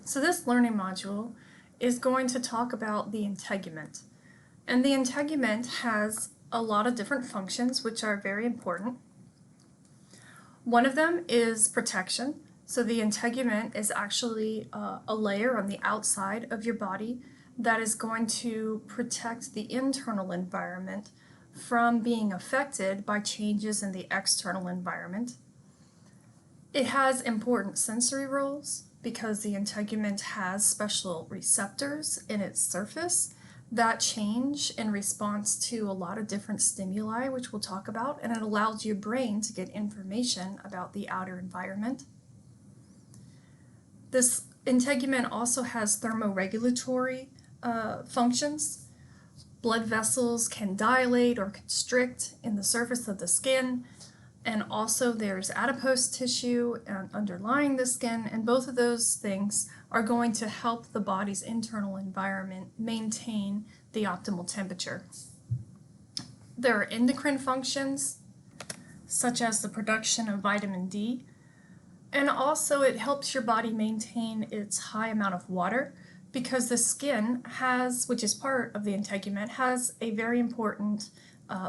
So this learning module is going to talk about the integument. And the integument has a lot of different functions which are very important. One of them is protection. So the integument is actually a layer on the outside of your body that is going to protect the internal environment from being affected by changes in the external environment. It has important sensory roles because the integument has special receptors in its surface that change in response to a lot of different stimuli, which we'll talk about, and it allows your brain to get information about the outer environment. This integument also has thermoregulatory functions. Blood vessels can dilate or constrict in the surface of the skin, and also there's adipose tissue underlying the skin, and both of those things are going to help the body's internal environment maintain the optimal temperature. There are endocrine functions, such as the production of vitamin D, and also it helps your body maintain its high amount of water because the skin has, which is part of the integument, has a very important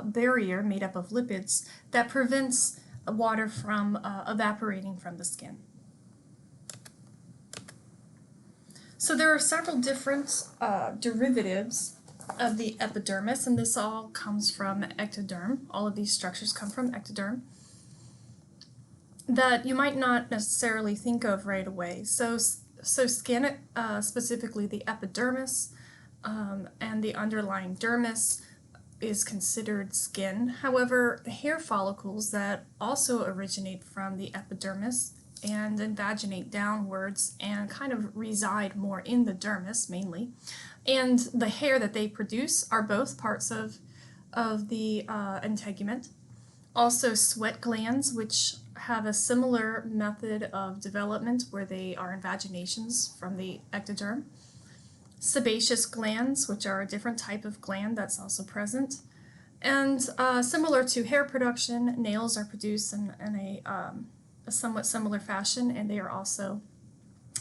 barrier made up of lipids that prevents water from evaporating from the skin. So there are several different derivatives of the epidermis, and this all comes from ectoderm. All of these structures come from ectoderm that you might not necessarily think of right away. So skin, specifically the epidermis and the underlying dermis, is considered skin. However, the hair follicles that also originate from the epidermis and invaginate downwards and kind of reside more in the dermis mainly, and the hair that they produce are both parts of the integument. Also sweat glands, which have a similar method of development where they are invaginations from the ectoderm. Sebaceous glands, which are a different type of gland that's also present. And similar to hair production, nails are produced in a somewhat similar fashion, and they are also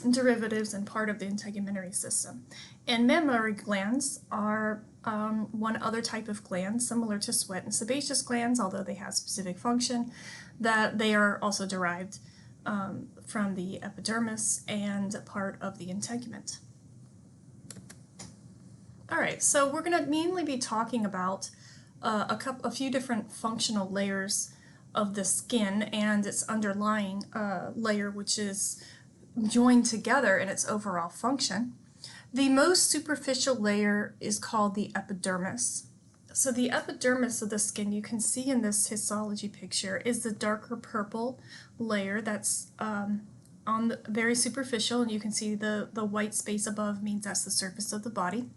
derivatives and part of the integumentary system. And mammary glands are one other type of gland similar to sweat and sebaceous glands, although they have specific function, that they are also derived from the epidermis and part of the integument. Alright, so we're going to mainly be talking about a few different functional layers of the skin and its underlying layer, which is joined together in its overall function. The most superficial layer is called the epidermis. So the epidermis of the skin, you can see in this histology picture, is the darker purple layer that's very superficial, and you can see the white space above means that's the surface of the body.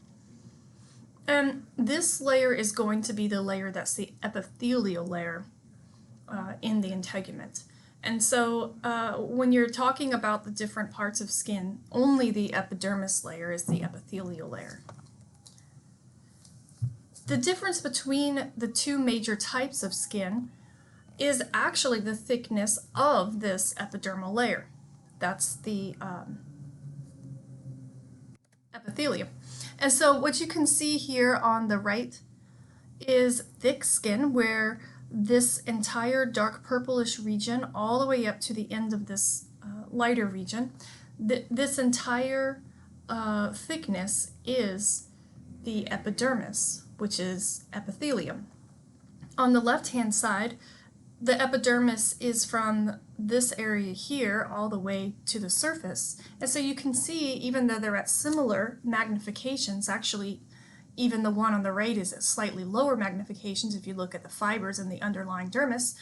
And this layer is going to be the layer that's the epithelial layer in the integument. And so when you're talking about the different parts of skin, only the epidermis layer is the epithelial layer. The difference between the two major types of skin is actually the thickness of this epidermal layer. That's the epithelium. And so what you can see here on the right is thick skin, where this entire dark purplish region all the way up to the end of this lighter region, this entire thickness is the epidermis, which is epithelium. On the left-hand side, the epidermis is from this area here all the way to the surface. And so you can see, even though they're at similar magnifications, actually even the one on the right is at slightly lower magnifications if you look at the fibers in the underlying dermis,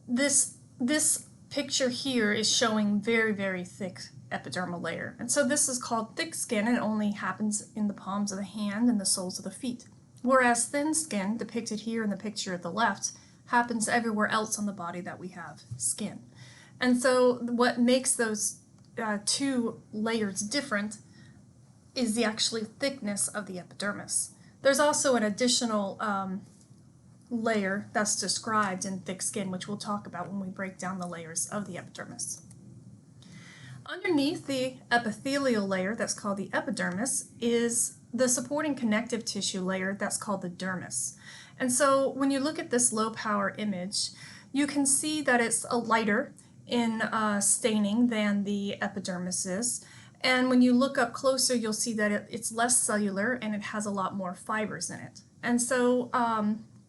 this picture here is showing very, very thick epidermal layer. And so this is called thick skin, and it only happens in the palms of the hand and the soles of the feet. Whereas thin skin, depicted here in the picture at the left, happens everywhere else on the body that we have skin. And so what makes those two layers different is the actually thickness of the epidermis. There's also an additional layer that's described in thick skin, which we'll talk about when we break down the layers of the epidermis. Underneath the epithelial layer that's called the epidermis is the supporting connective tissue layer that's called the dermis. And so when you look at this low power image, you can see that it's a lighter in staining than the epidermis is. And when you look up closer, you'll see that it's less cellular and it has a lot more fibers in it. And so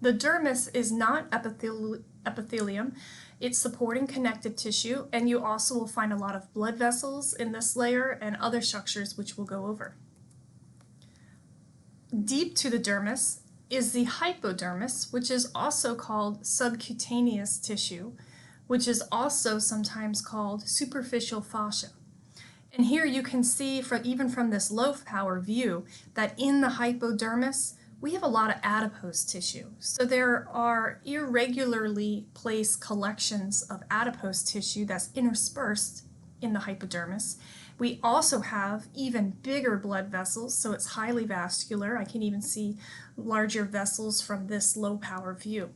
the dermis is not epithelium. It's supporting connective tissue, and you also will find a lot of blood vessels in this layer and other structures which we'll go over. Deep to the dermis is the hypodermis, which is also called subcutaneous tissue, which is also sometimes called superficial fascia. And here you can see, even from this low power view, that in the hypodermis, we have a lot of adipose tissue. So there are irregularly placed collections of adipose tissue that's interspersed in the hypodermis. We also have even bigger blood vessels, so it's highly vascular. I can even see larger vessels from this low power view.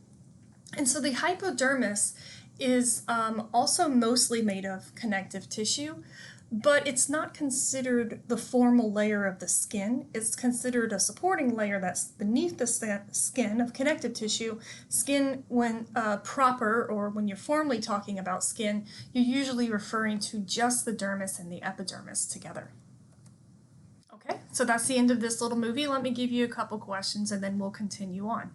And so the hypodermis is also mostly made of connective tissue, but it's not considered the formal layer of the skin. It's considered a supporting layer that's beneath the skin of connective tissue. Skin, when proper, or when you're formally talking about skin, you're usually referring to just the dermis and the epidermis together. Okay, so that's the end of this little movie. Let me give you a couple questions and then we'll continue on.